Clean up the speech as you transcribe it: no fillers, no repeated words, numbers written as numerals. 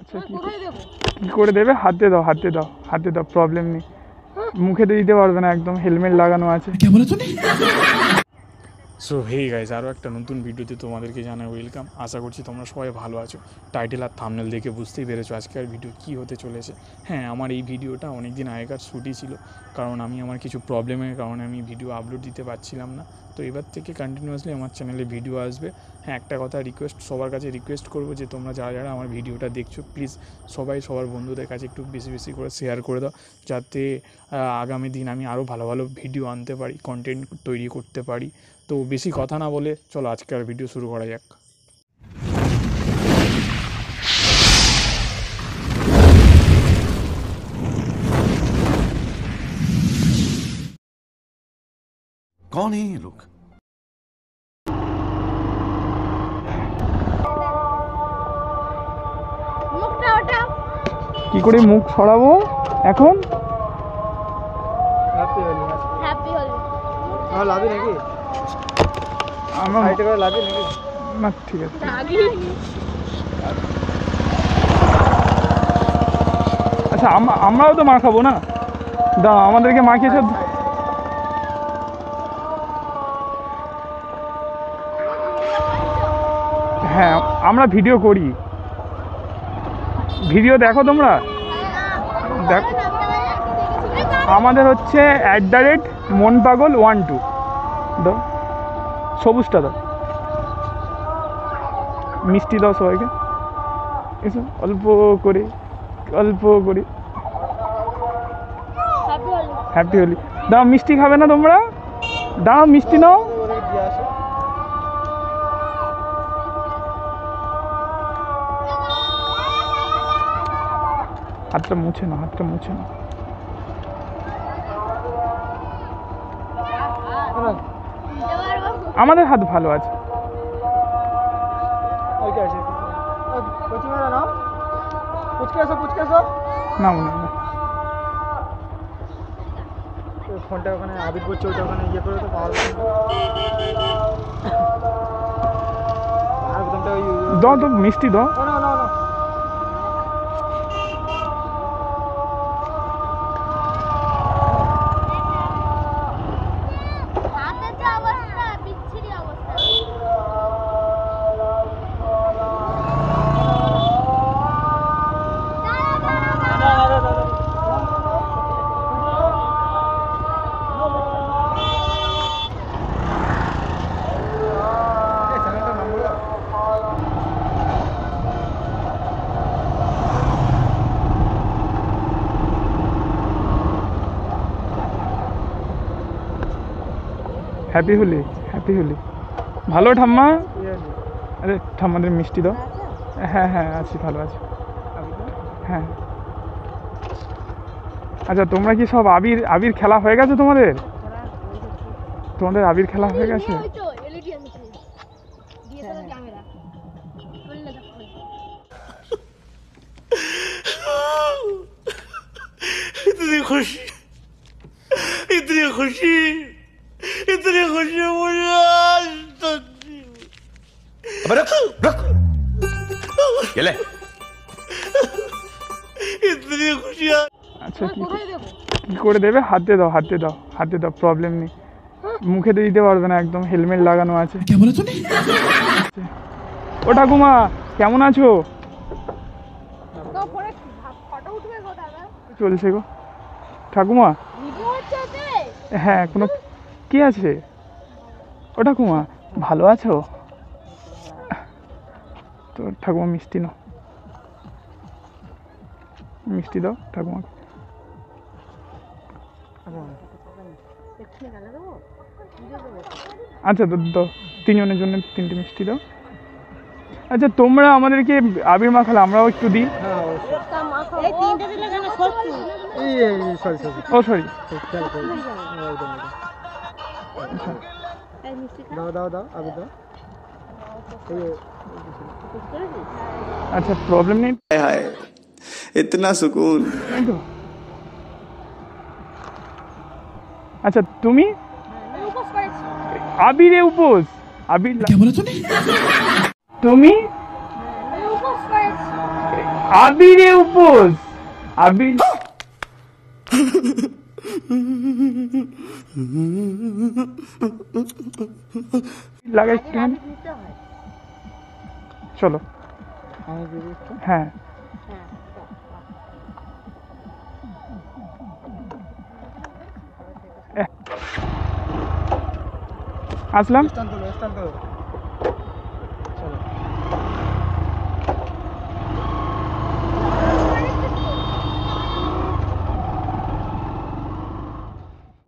আচ্ছা কি করে দেবে? হাতে দাও, হাতে দাও, হাতে দাও, প্রবলেম নেই। মুখে তো দিতে পারবে না, একদম হেলমেট লাগানো আছে। সো হেই গাইস, আরও একটা নতুন ভিডিওতে তোমাদেরকে জানাই ওয়েলকাম। আশা করছি তোমরা সবাই ভালো আছো। টাইটেল আর থাম্বনেল দেখে বুঝতেই পেরেছো আজকের ভিডিও কী হতে চলেছে। হ্যাঁ, আমার এই ভিডিওটা অনেক দিন আগেকার শ্যুটই ছিল, কারণ আমি আমার কিছু প্রবলেমের কারণে আমি ভিডিও আপলোড দিতে পারছিলাম না। তো এবার থেকে কন্টিনিউয়াসলি আমার চ্যানেলে ভিডিও আসবে। হ্যাঁ, একটা কথা রিকোয়েস্ট, সবার কাছে রিকোয়েস্ট করবো যে তোমরা যারা যারা আমার ভিডিওটা দেখছো প্লিজ সবাই সবার বন্ধুদের কাছে একটু বেশি বেশি করে শেয়ার করে দাও, যাতে আগামী দিন আমি আরও ভালো ভালো ভিডিও আনতে পারি, কন্টেন্ট তৈরি করতে পারি। তো বেশি কথা না বলে চলো আজকের ভিডিও শুরু করা যাক। कौन है ये लोग? কি করে মুখ সরাবো এখন? হ্যাপি হোলি নাকি? আমার সাইডে করে লাভি নাকি? না, ঠিক আছে। আচ্ছা, আমরাও তো মার খাবো না? দাও, আমাদেরকে মাখিয়েছো। হ্যাঁ, আমরা ভিডিও করি। ভিডিও দেখো তোমরা? দেখো, আমাদের হচ্ছে @মনপাগল12। দাও, সবুজটা দাও, মিষ্টি দাও সবাইকে। এসো, অল্প করে অল্প করে। হ্যাপি হোলি। দাও, মিষ্টি খাবে না তোমরা? দাও, মিষ্টি নাও। হাতটা মুছে না, হাতটা মুছে না। আমাদের হাত ভালো আছে। না মনে হয় ফোনটা ওখানে আবির করছে, ওটা ওখানে ইয়ে করে তো পাওয়ার দাও তো, মিষ্টি দাও। না না না, হ্যাপি হোলি, হ্যাপি হোলি। ভালো ঠাম্মা? আরে ঠাম্মাদের মিষ্টি দাও। হ্যাঁ হ্যাঁ, আছি, ভালো আছি। হ্যাঁ। আচ্ছা, তোমরা কি সব আবির খেলা হয়ে গেছে তোমাদের? তোমাদের আবির খেলা হয়ে গেছে? इतनी खुशी, इतनी खुशी, इतनी खुशी मुझे आज तक नहीं हुई। अबे रख रख, ये ले। इतनी खुशियाँ। আচ্ছা, কি করে দেবে? হাতে দাও, হাতে দাও, হাতে দাও, প্রবলেম নেই। মুখে তো দিতে পারবে না, একদম হেলমেট লাগানো আছে। ও ঠাকুমা, কেমন আছো? চলছে গো ঠাকুমা। হ্যাঁ, কোনো কি আছে? ও ঠাকুমা, ভালো আছো তো? ঠাকুমা মিষ্টি নাও, মিষ্টি দাও ঠাকুমাকে। আচ্ছা, দাও, তিনজনের জন্য 3টে মিষ্টি দাও। আচ্ছা, তোমরা আমাদেরকে আবির মাখালে, আমরাও একটু দিই। ও সরি। দাও দাও দাও, আবির দাও। अच्छा प्रॉब्लम नहीं। हाय इतना सुकून। अच्छा तुम्ही আবিরে উপোস আবির क्या बोला तूने? তুমি আবিরে উপোস আবির লাগাইছি কেন? চলো আমি দিয়ে দিচ্ছি। হ্যাঁ আসলাম স্টান তোলো